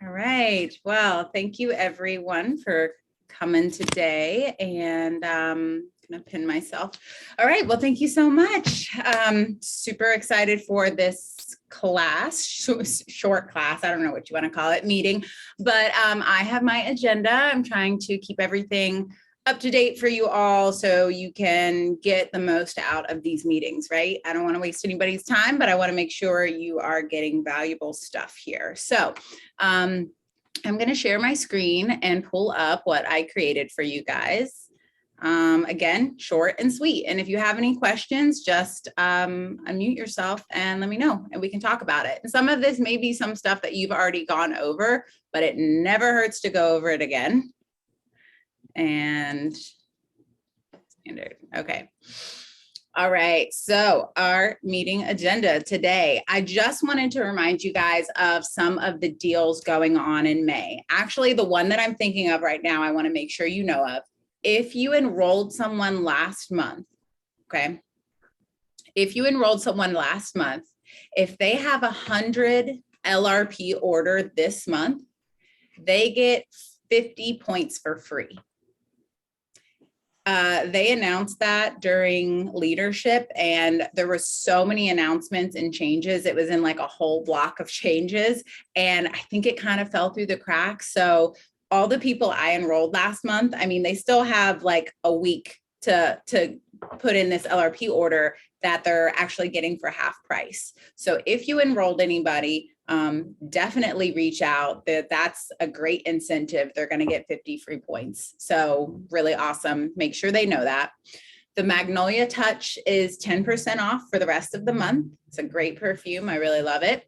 All right. Well, thank you everyone for coming today, and I'm gonna pin myself. All right. Well, thank you so much. Super excited for this class, short class. I don't know what you want to call it, meeting, but I have my agenda. I'm trying to keep everything up to date for you all so you can get the most out of these meetings, right? I don't want to waste anybody's time, but I want to make sure you are getting valuable stuff here. So I'm going to share my screen and pull up what I created for you guys. Again, short and sweet. And if you have any questions, just unmute yourself and let me know and we can talk about it. And some of this may be some stuff that you've already gone over, but it never hurts to go over it again. And standard. Okay. All right. So our meeting agenda today, I just wanted to remind you guys of some of the deals going on in May. Actually, the one that I'm thinking of right now, I want to make sure you know of. If you enrolled someone last month, okay. If you enrolled someone last month, if they have 100 LRP order this month, they get 50 points for free. They announced that during leadership, and there were so many announcements and changes. It was in like a whole block of changes, and I think it kind of fell through the cracks. So all the people I enrolled last month, I mean, they still have like a week to put in this LRP order that they're actually getting for half price. So if you enrolled anybody, definitely reach out. That's a great incentive. They're going to get 50 free points. So really awesome. Make sure they know that. The Magnolia Touch is 10% off for the rest of the month. It's a great perfume. I really love it.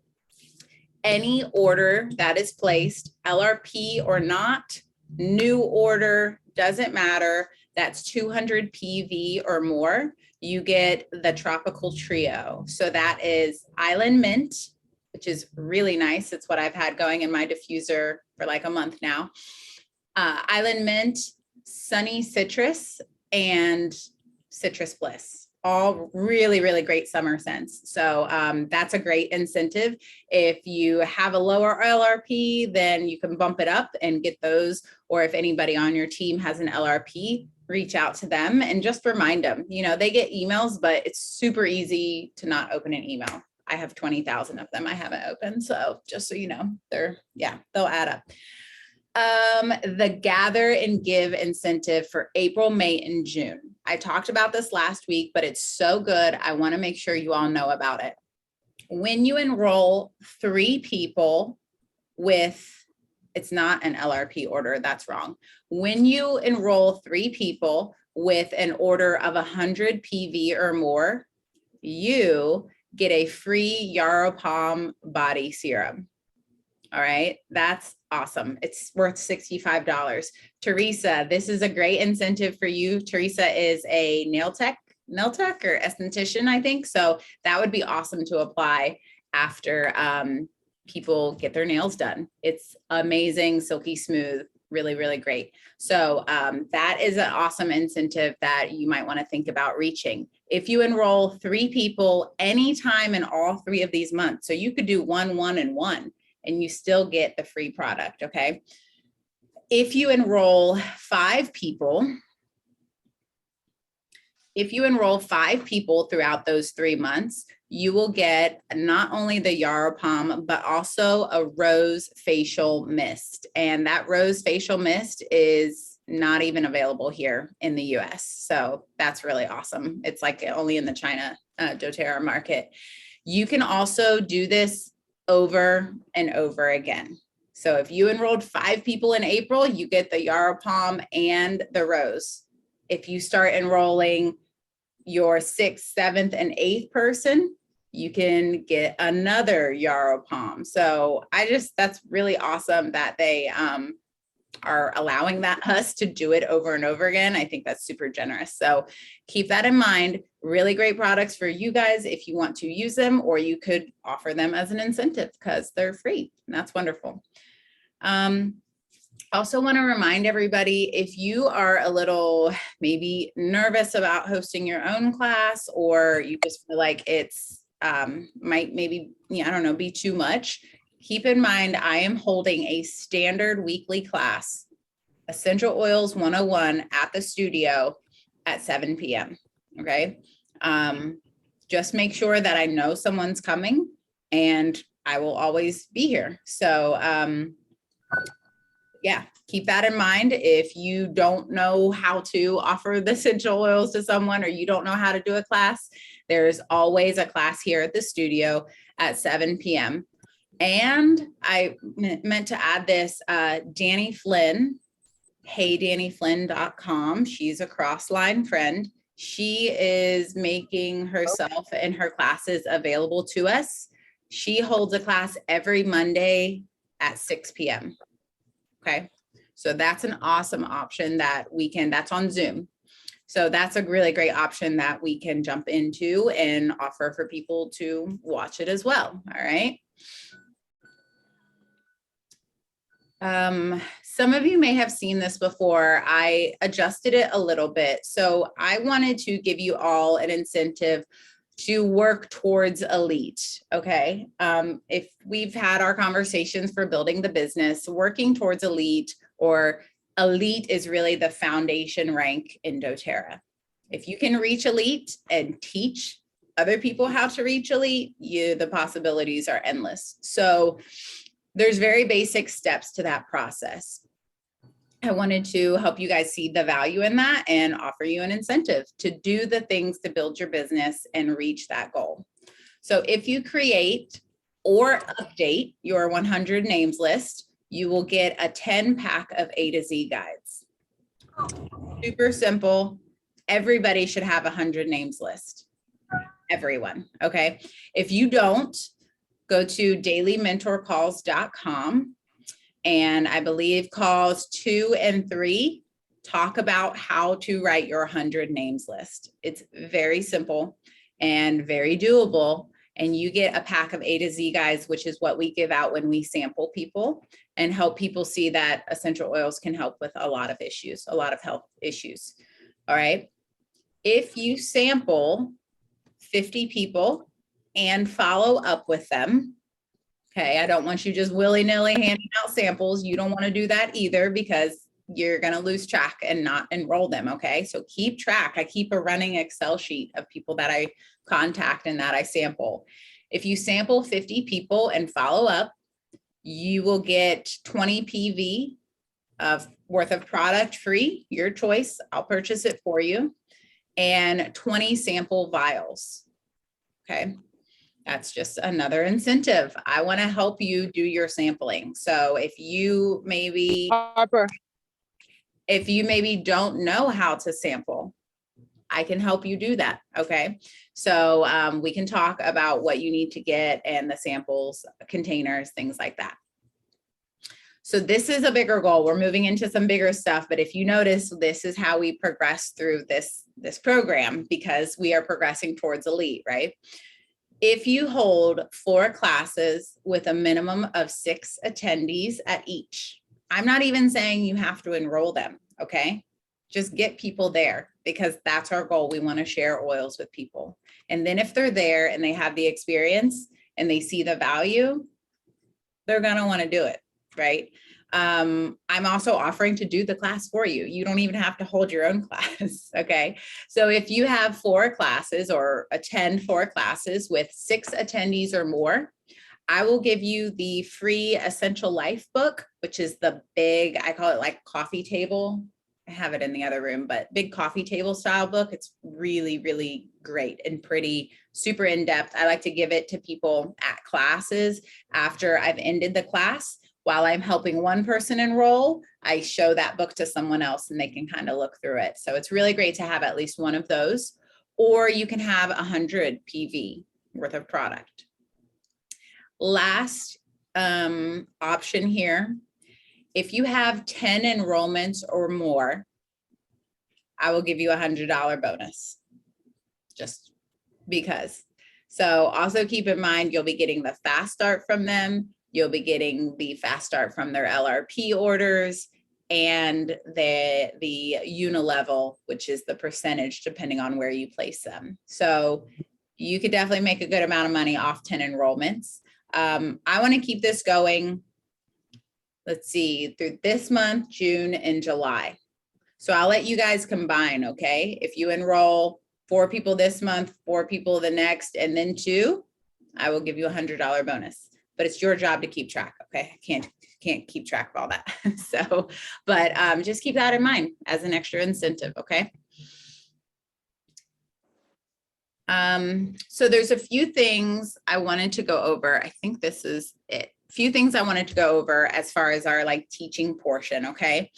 Any order that is placed, LRP or not, new order, doesn't matter. That's 200 PV or more. You get the Tropical Trio. So that is Island Mint, which is really nice. It's what I've had going in my diffuser for like a month now. Island Mint, Sunny Citrus, and Citrus Bliss. All really, really great summer scents. So that's a great incentive. If you have a lower LRP, then you can bump it up and get those. Or if anybody on your team has an LRP, reach out to them and just remind them. You know, they get emails, but it's super easy to not open an email. I have 20,000 of them I haven't opened. So just so you know, they'll add up. The Gather and Give incentive for April, May, and June. I talked about this last week, but it's so good. I want to make sure you all know about it. When you enroll 3 people with, it's not an LRP order, that's wrong. When you enroll 3 people with an order of 100 PV or more, you get a free Yarrow Palm body serum. All right, that's awesome. It's worth $65. Teresa, this is a great incentive for you. Teresa is a nail tech or esthetician, I think. So that would be awesome to apply after people get their nails done. It's amazing, silky smooth, really, really great. So that is an awesome incentive that you might want to think about reaching. If you enroll 3 people anytime in all 3 of these months, so you could do 1, 1, and 1, and you still get the free product, okay? If you enroll 5 people, throughout those 3 months, you will get not only the Yarrow Palm, but also a rose facial mist. And that rose facial mist is not even available here in the US. So that's really awesome. It's like only in the China doTERRA market. You can also do this over and over again. So if you enrolled 5 people in April, you get the Yarrow Palm and the rose. If you start enrolling your 6th, 7th, and 8th person, you can get another Yarrow Palm. So that's really awesome that they are allowing us to do it over and over again. I think that's super generous. So keep that in mind. Really great products for you guys if you want to use them, or you could offer them as an incentive because they're free. And that's wonderful. Also want to remind everybody, if you are a little maybe nervous about hosting your own class, or you just feel like it's might maybe, I don't know, be too much, keep in mind, I am holding a standard weekly class, Essential Oils 101 at the studio at 7 p.m. Okay. Just make sure that I know someone's coming, and I will always be here. So, yeah, keep that in mind. If you don't know how to offer the essential oils to someone, or you don't know how to do a class, there's always a class here at the studio at 7 p.m. And I meant to add this, Danny Flynn, heydannyflynn.com. She's a Crossline friend. She is making herself and her classes available to us. She holds a class every Monday at 6 p.m. Okay. So that's an awesome option that we can, that's on Zoom. So that's a really great option that we can jump into and offer for people to watch it as well. All right. Some of you may have seen this before. I adjusted it a little bit. So I wanted to give you all an incentive to work towards elite. Okay. If we've had our conversations for building the business, working towards elite, or elite is really the foundation rank in doTERRA. If you can reach elite and teach other people how to reach elite, the possibilities are endless. So there's very basic steps to that process. I wanted to help you guys see the value in that and offer you an incentive to do the things to build your business and reach that goal. So if you create or update your 100 names list, you will get a 10-pack of A to Z guides. Super simple. Everybody should have a 100 names list. Everyone, okay? If you don't, go to dailymentorcalls.com, and I believe calls 2 and 3 talk about how to write your 100 names list. It's very simple and very doable. And you get a pack of A to Z guides, which is what we give out when we sample people and help people see that essential oils can help with a lot of issues, a lot of health issues. All right. If you sample 50 people and follow up with them, okay, I don't want you just willy-nilly handing out samples. You don't want to do that either, because you're going to lose track and not enroll them, okay? So keep track. I keep a running Excel sheet of people that I contact and that I sample. If you sample 50 people and follow up, you will get 20 PV worth of product free, your choice. I'll purchase it for you, and 20 sample vials, okay? That's just another incentive. I want to help you do your sampling. So if you maybe don't know how to sample, I can help you do that. Okay. So we can talk about what you need to get and the samples, containers, things like that. So this is a bigger goal. We're moving into some bigger stuff, but if you notice, this is how we progress through this program, because we are progressing towards elite, right? If you hold 4 classes with a minimum of 6 attendees at each, I'm not even saying you have to enroll them, okay? Just get people there, because that's our goal. We want to share oils with people. And then if they're there and they have the experience and they see the value, they're going to want to do it, right? I'm also offering to do the class for you. You don't even have to hold your own class, okay? So if you have 4 classes or attend 4 classes with 6 attendees or more, I will give you the free Essential Life book, which is the big, I call it like coffee table. I have it in the other room, but big coffee table style book. It's really, really great and pretty, super in-depth. I like to give it to people at classes after I've ended the class. While I'm helping one person enroll, I show that book to someone else and they can kind of look through it. So it's really great to have at least one of those, or you can have 100 PV worth of product. Last option here, if you have 10 enrollments or more, I will give you a $100 bonus, just because. So also keep in mind, you'll be getting the fast start from them. You'll be getting the fast start from their LRP orders, and the unilevel, which is the percentage depending on where you place them. So you could definitely make a good amount of money off 10 enrollments. I want to keep this going. Let's see, through this month, June and July. So I'll let you guys combine, okay? If you enroll 4 people this month, 4 people the next, and then 2, I will give you $100 bonus. But it's your job to keep track, okay? I can't keep track of all that. So, but just keep that in mind as an extra incentive, okay? So there's a few things I wanted to go over. I think this is it. A few things I wanted to go over as far as our like teaching portion, okay?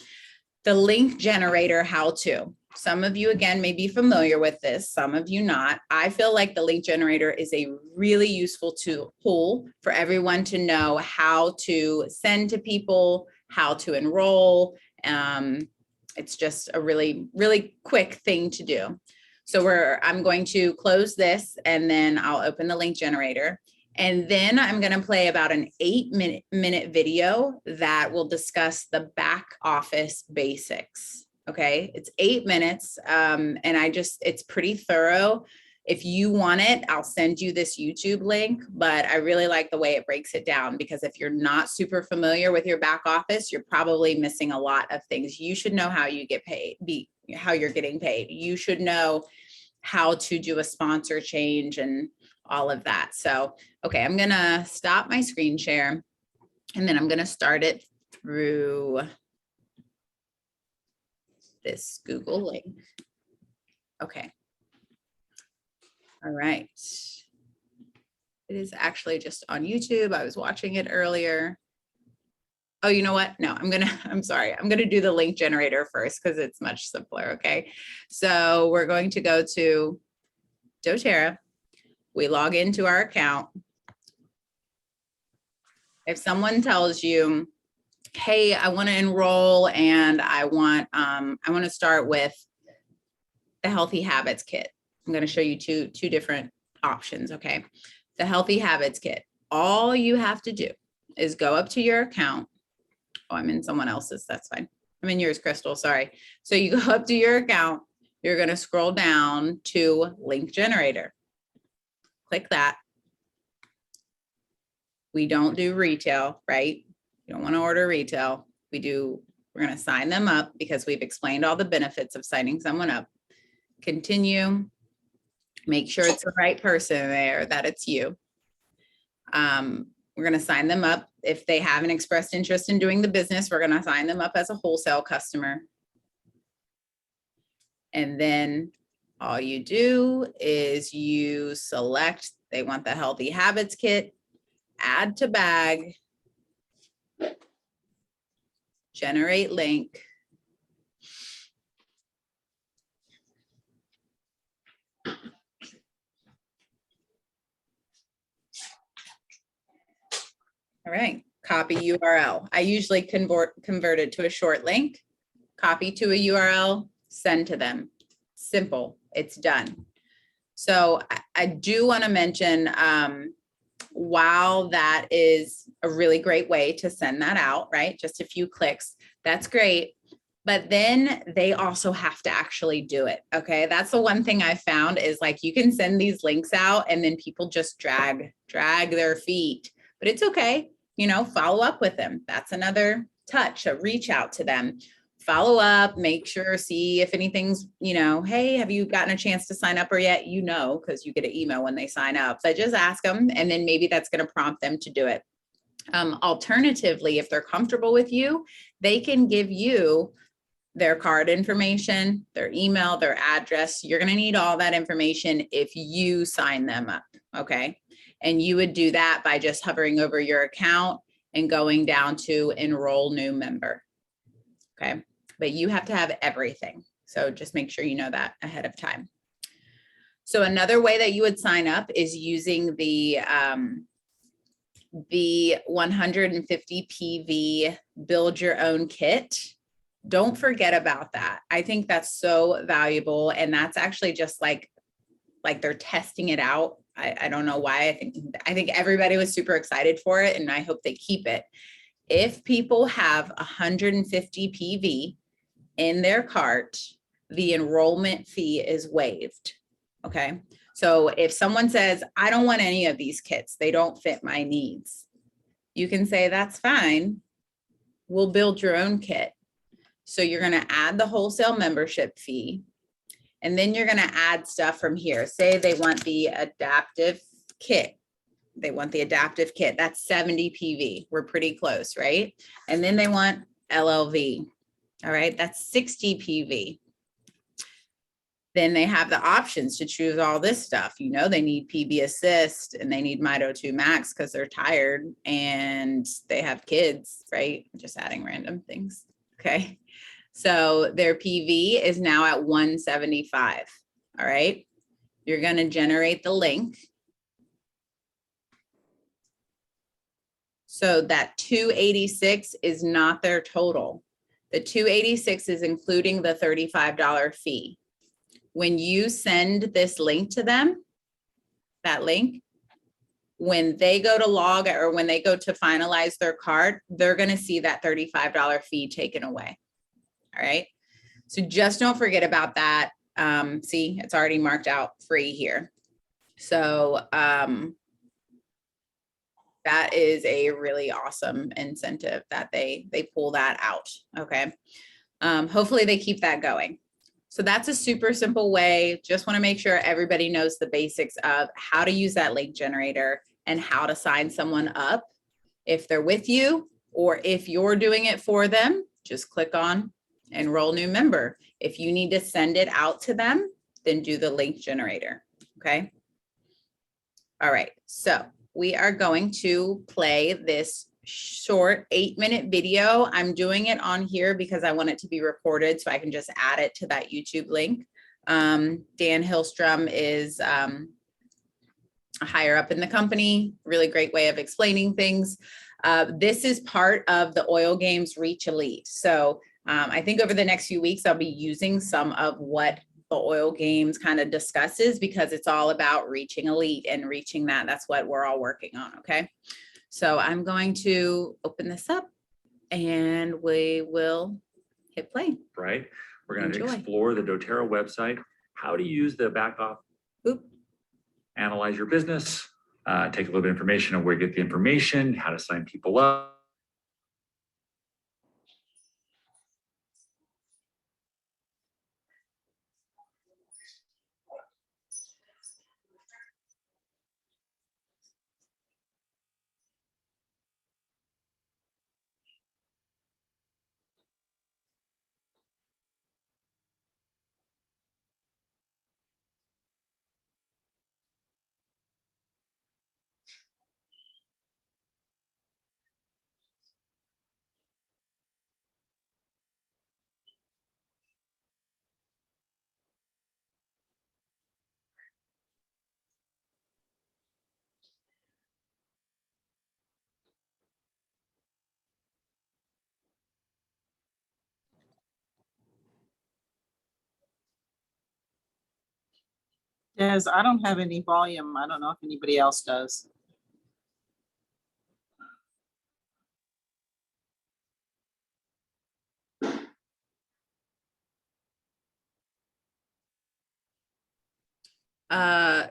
The link generator how-to. Some of you, again, may be familiar with this, some of you not. I feel like the link generator is a really useful tool for everyone to know how to send to people, how to enroll. It's just a really, really quick thing to do. So I'm going to close this and then I'll open the link generator. And then I'm going to play about an 8-minute video that will discuss the back office basics. Okay, it's 8 minutes. And it's pretty thorough. If you want it, I'll send you this YouTube link, but I really like the way it breaks it down, because if you're not super familiar with your back office, you're probably missing a lot of things. You should know how you get paid, how you're getting paid. You should know how to do a sponsor change and all of that. So, okay, I'm gonna stop my screen share and then I'm gonna start it through this Google link. Okay. All right. It is actually just on YouTube. I was watching it earlier. Oh, you know what? No, I'm sorry. I'm going to do the link generator first because it's much simpler. Okay. So we're going to go to doTEAM. We log into our account. If someone tells you, hey, I want to enroll and I want to start with the Healthy Habits Kit. I'm going to show you two different options. Okay. The Healthy Habits Kit. All you have to do is go up to your account. Oh, I'm in someone else's. That's fine. I'm in yours, Crystal. Sorry. So you go up to your account. You're going to scroll down to link generator. Click that. We don't do retail, right? You don't want to order retail. We're going to sign them up because we've explained all the benefits of signing someone up. Continue. Make sure it's the right person there, that it's you. We're going to sign them up. If they haven't expressed interest in doing the business, we're going to sign them up as a wholesale customer. And then all you do is you select, they want the Healthy Habits Kit, add to bag, generate link. All right, copy URL. I usually convert it to a short link, copy to a URL, send to them. Simple, it's done. So I do want to mention, while that is a really great way to send that out, right? Just a few clicks, that's great. But then they also have to actually do it, okay? That's the one thing I found is like, you can send these links out and then people just drag their feet, but it's okay. You know, follow up with them. That's another touch, a reach out to them. Follow up, make sure, see if anything's, you know, hey, have you gotten a chance to sign up or yet? You know, because you get an email when they sign up. So just ask them, and then maybe that's going to prompt them to do it. Alternatively, if they're comfortable with you, they can give you their card information, their email, their address. You're going to need all that information if you sign them up, okay? And you would do that by just hovering over your account and going down to enroll new member, okay? But you have to have everything. So just make sure you know that ahead of time. So another way that you would sign up is using the 150 PV build your own kit. Don't forget about that. I think that's so valuable. And that's actually just like they're testing it out. I don't know why. I think everybody was super excited for it, and I hope they keep it. If people have 150 PV in their cart, the enrollment fee is waived. Okay. So if someone says, I don't want any of these kits, they don't fit my needs, you can say, that's fine. We'll build your own kit. So you're going to add the wholesale membership fee, and then you're going to add stuff from here. Say they want the adaptive kit. They want the adaptive kit. That's 70 PV. We're pretty close, right? And then they want LLV. All right, that's 60 PV. Then they have the options to choose all this stuff. You know, they need PB Assist and they need Mito 2 Max because they're tired and they have kids, right? Just adding random things. Okay. So their PV is now at 175. All right. You're going to generate the link. So that 286 is not their total. The 286 is including the $35 fee. When you send this link to them, that link, when they go to log or when they go to finalize their cart, they're going to see that $35 fee taken away. All right. So just don't forget about that. See, it's already marked out free here. So that is a really awesome incentive that they pull that out. Okay. Hopefully they keep that going. So that's a super simple way. Just want to make sure everybody knows the basics of how to use that link generator and how to sign someone up. If they're with you or if you're doing it for them, just click on enroll new member. If you need to send it out to them, then do the link generator. Okay. All right. So we are going to play this short 8-minute video. I'm doing it on here because I want it to be recorded so I can just add it to that YouTube link. Dan Hillstrom is higher up in the company, really great way of explaining things. This is part of the Oil Games Reach Elite. So I think over the next few weeks, I'll be using some of what the Oil Games kind of discusses because it's all about reaching elite and reaching that. That's what we're all working on. Okay. So I'm going to open this up and we will hit play. Right. We're going to explore the doTERRA website, how to use the back office, analyze your business, take a little bit of information on where to get the information, how to sign people up. Des, I don't have any volume. I don't know if anybody else does.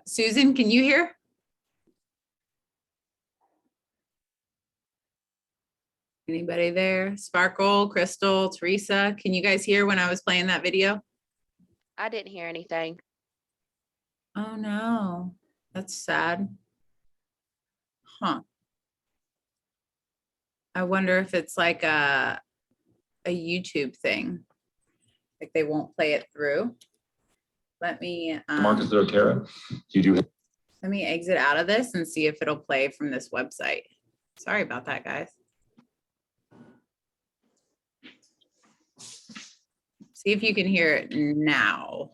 Susan, can you hear? Anybody there? Sparkle, Crystal, Teresa, can you guys hear when I was playing that video? I didn't hear anything. Oh no, that's sad. Huh. I wonder if it's like a YouTube thing. Like they won't play it through. Let me Marcus doTERRA, you do. let me exit out of this and see if it'll play from this website. Sorry about that, guys. See if you can hear it now.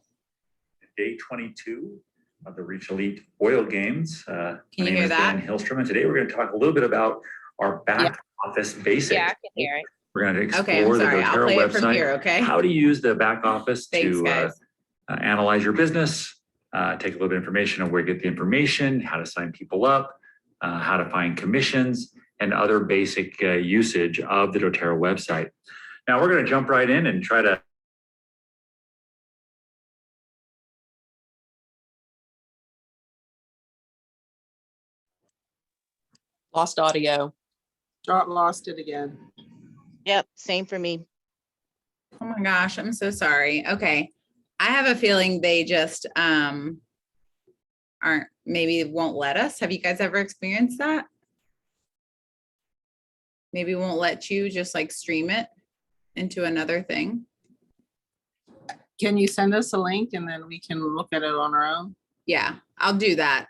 Day 22 of the Reach Elite Oil Games. Can you hear that? Dan Hillstrom, and today we're going to talk a little bit about our back office basics. Yeah, I can hear it. We're going to explore Okay, I'm sorry. the I'll doTERRA play website, it from here, okay? how to use the back office Thanks, to guys. analyze your business, take a little bit of information on where to get the information, how to sign people up, how to find commissions, and other basic usage of the doTERRA website. Now we're going to jump right in and try to Lost audio. Lost it again. Yep, same for me. Oh my gosh, I'm so sorry. Okay. I have a feeling they just aren't, maybe won't let us. Have you guys ever experienced that? Maybe won't let you just like stream it into another thing. Can you send us a link and then we can look at it on our own? Yeah, I'll do that.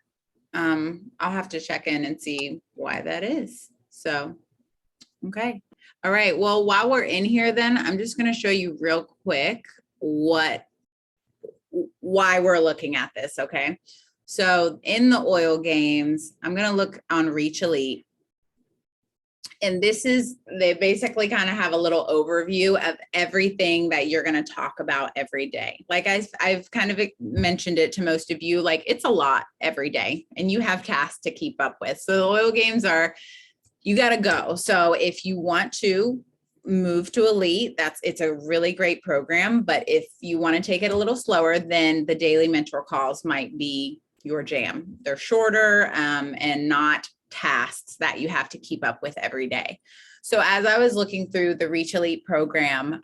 I'll have to check in and see why that is. So, okay. All right. Well, while we're in here, then I'm just going to show you real quick why we're looking at this. Okay. So in the oil games, I'm going to look on Reach Elite. And this is, they basically kind of have a little overview of everything that you're going to talk about every day. Like I've kind of mentioned it to most of you, like it's a lot every day and you have tasks to keep up with. So the oil games are, you got to go. So if you want to move to Elite, it's a really great program. But if you want to take it a little slower, then the daily mentor calls might be your jam. They're shorter and not tasks that you have to keep up with every day. So as I was looking through the Reach Elite program,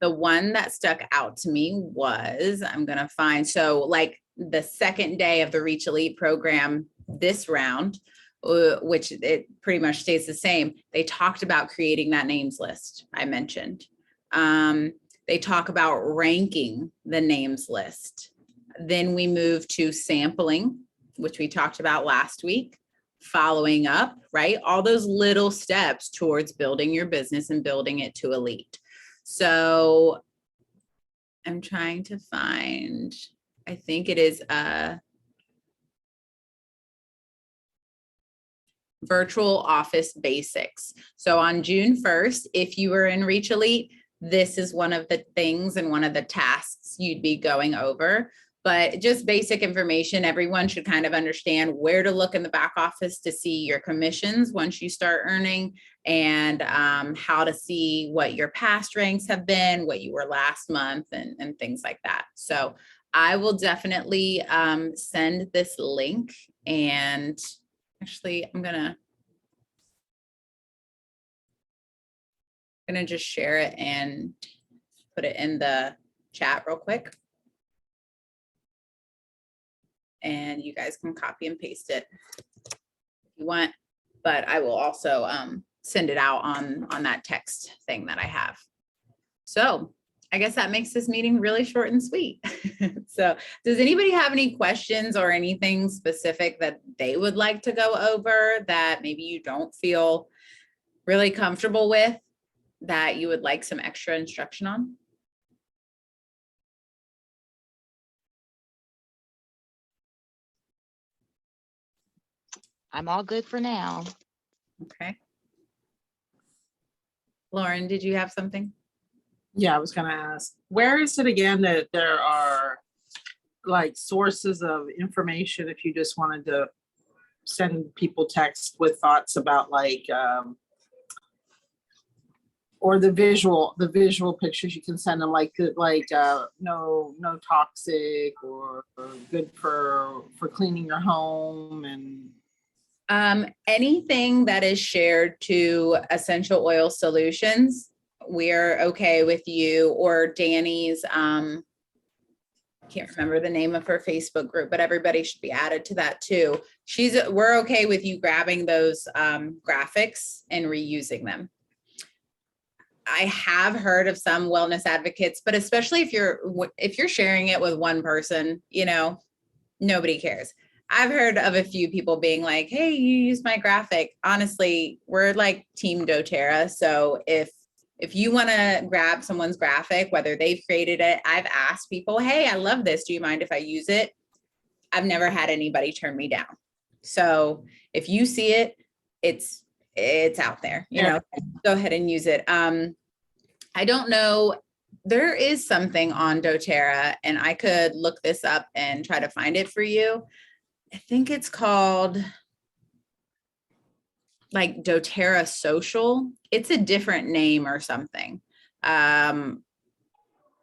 the one that stuck out to me was, I'm going to find, so like the second day of the Reach Elite program this round, which it pretty much stays the same. They talked about creating that names list I mentioned. They talk about ranking the names list. Then we move to sampling, which we talked about last week, following up, right? All those little steps towards building your business and building it to Elite. So I'm trying to find, I think it is virtual office basics. So on June 1st, if you were in Reach Elite, this is one of the things and one of the tasks you'd be going over. But just basic information, everyone should kind of understand where to look in the back office to see your commissions once you start earning, and how to see what your past ranks have been, what you were last month, and things like that. So I will definitely send this link, and actually I'm gonna just share it and put it in the chat real quick. And you guys can copy and paste it if you want, but I will also send it out on that text thing that I have. So I guess that makes this meeting really short and sweet. So does anybody have any questions or anything specific that they would like to go over that maybe you don't feel really comfortable with, that you would like some extra instruction on? I'm all good for now. Okay. Lauren, did you have something? Yeah, I was gonna ask, where is it again that there are like sources of information if you just wanted to send people text with thoughts about like or the visual pictures you can send them, like no toxic or good for cleaning your home and Anything that is shared to Essential Oil Solutions, we're okay with you, or Danny's, I can't remember the name of her Facebook group, but everybody should be added to that too. We're okay with you grabbing those graphics and reusing them. I have heard of some wellness advocates, but especially if you're sharing it with one person, you know, nobody cares. I've heard of a few people being like, hey, you used my graphic. Honestly, we're like Team doTERRA. So if you want to grab someone's graphic, whether they've created it, I've asked people, hey, I love this. Do you mind if I use it? I've never had anybody turn me down. So if you see it, it's out there, you know, go ahead and use it. I don't know. There is something on doTERRA, and I could look this up and try to find it for you. I think it's called like doTERRA Social. It's a different name or something. But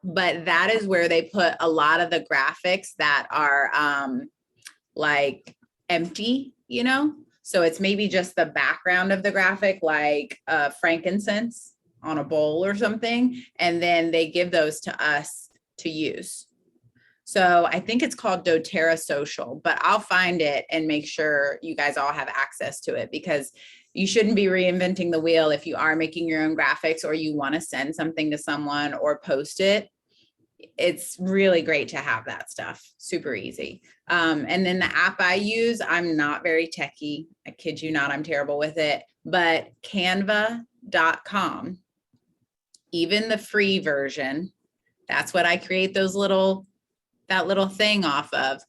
that is where they put a lot of the graphics that are like empty, you know? So it's maybe just the background of the graphic, like frankincense on a bowl or something. And then they give those to us to use. So I think it's called doTERRA Social, but I'll find it and make sure you guys all have access to it, because you shouldn't be reinventing the wheel if you are making your own graphics or you want to send something to someone or post it. It's really great to have that stuff. Super easy. And then the app I use, I'm not very techie. I kid you not, I'm terrible with it, but canva.com, even the free version, that's what I create that little thing off of.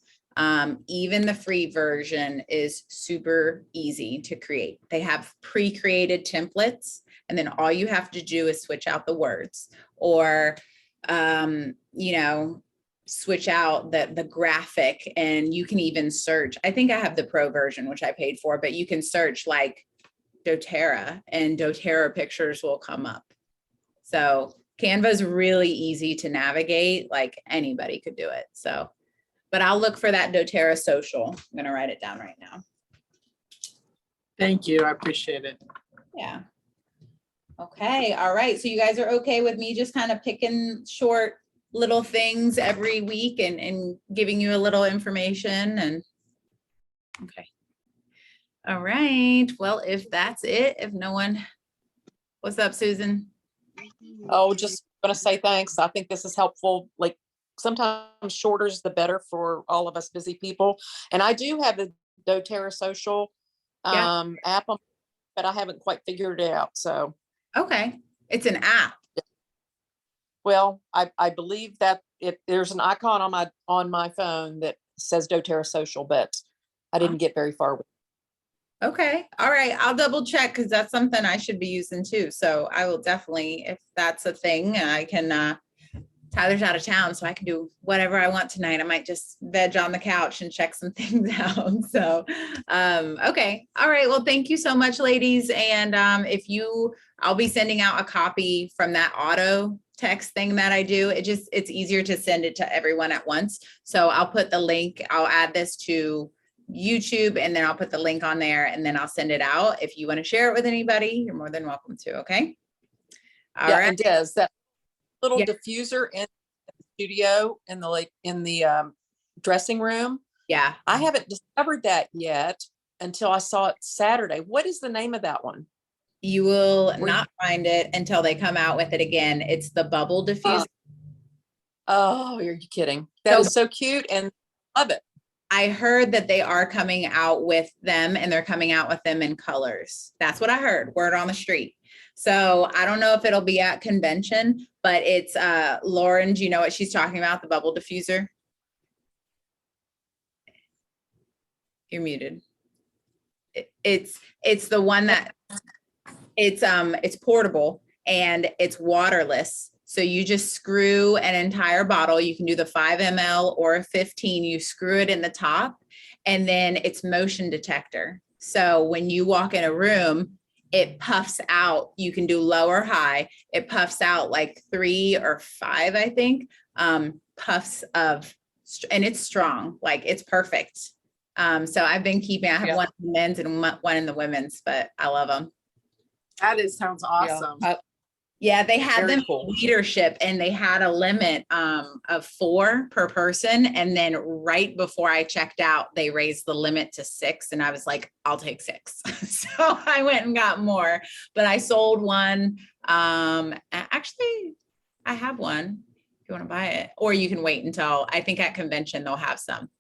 Even the free version is super easy to create. They have pre-created templates, and then all you have to do is switch out the words, or switch out the graphic, and you can even search. I think I have the pro version, which I paid for, but you can search like doTERRA and doTERRA pictures will come up. So Canva is really easy to navigate, like anybody could do it. So, but I'll look for that doTERRA Social. I'm going to write it down right now. Thank you. I appreciate it. Yeah. Okay. All right. So you guys are okay with me just kind of picking short little things every week and giving you a little information, and okay. All right. Well, if that's it, if no one, what's up, Susan? Oh, just gonna say thanks. I think this is helpful. Like sometimes shorter is the better for all of us busy people. And I do have the doTERRA Social app, but I haven't quite figured it out. So Okay. It's an app. well, I believe that there's an icon on my phone that says doTERRA Social, but I didn't get very far with it. Okay. All right. I'll double check, because that's something I should be using too. So I will definitely, if that's a thing, I can, Tyler's out of town, so I can do whatever I want tonight. I might just veg on the couch and check some things out. So, okay. All right. Well, thank you so much, ladies. And I'll be sending out a copy from that auto text thing that I do. It's easier to send it to everyone at once. So I'll put the link, I'll add this to YouTube, and then I'll put the link on there, and then I'll send it out. If you want to share it with anybody, you're more than welcome to. Okay. All Yeah, right. and Des, that little Yeah. diffuser in the studio in the dressing room, Yeah. I haven't discovered that yet until I saw it Saturday. What is the name of that one? You will not find it until they come out with it again. It's the bubble diffuser. Oh, you're kidding. That is so cute and love it. I heard that they are coming out with them, and they're coming out with them in colors. That's what I heard, word on the street. So I don't know if it'll be at convention, but it's Lauren, do you know what she's talking about? The bubble diffuser? You're muted. It's the one that it's portable and it's waterless. So you just screw an entire bottle. You can do the 5 ml or a 15. You screw it in the top, and then it's motion detector. So when you walk in a room, it puffs out. You can do low or high. It puffs out like 3 or 5, I think, puffs of, and it's strong. Like it's perfect. So I've been keeping, I have one in the men's and one in the women's, but I love them. That sounds awesome. Yeah, they had Very them cool. leadership, and they had a limit of 4 per person. And then right before I checked out, they raised the limit to 6. And I was like, I'll take 6. So I went and got more, but I sold one. Actually, I have one if you want to buy it, or you can wait until, I think at convention, they'll have some.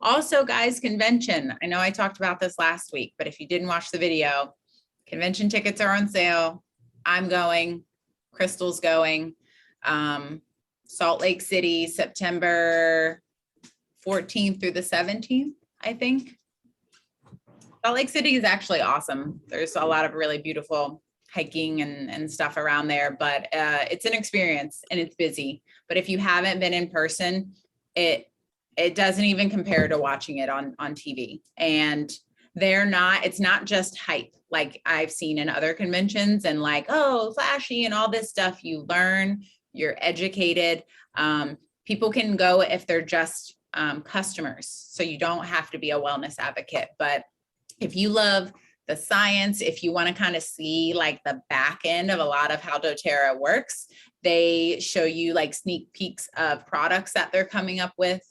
Also, guys, convention. I know I talked about this last week, but if you didn't watch the video, convention tickets are on sale. I'm going. Crystal's going. Salt Lake City, September 14th through the 17th, I think. Salt Lake City is actually awesome. There's a lot of really beautiful hiking and stuff around there, but it's an experience and it's busy. But if you haven't been in person, it doesn't even compare to watching it on TV. And it's not just hype like I've seen in other conventions and like, oh, flashy and all this stuff. You learn, you're educated. People can go if they're just customers. So you don't have to be a wellness advocate, but if you love the science, if you want to kind of see like the back end of a lot of how doTERRA works, they show you like sneak peeks of products that they're coming up with.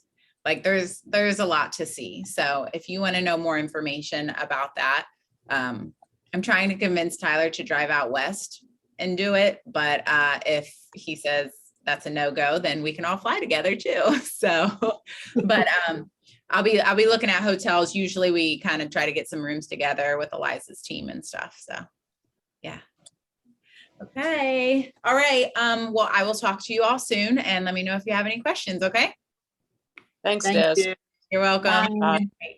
Like there's a lot to see. So if you want to know more information about that, I'm trying to convince Tyler to drive out west and do it. But if he says that's a no-go, then we can all fly together too. So, but I'll be looking at hotels. Usually we kind of try to get some rooms together with Eliza's team and stuff. So yeah. Okay. All right. Well, I will talk to you all soon and let me know if you have any questions. Okay. Thanks, Thank Des. you. You're welcome. Bye. Bye.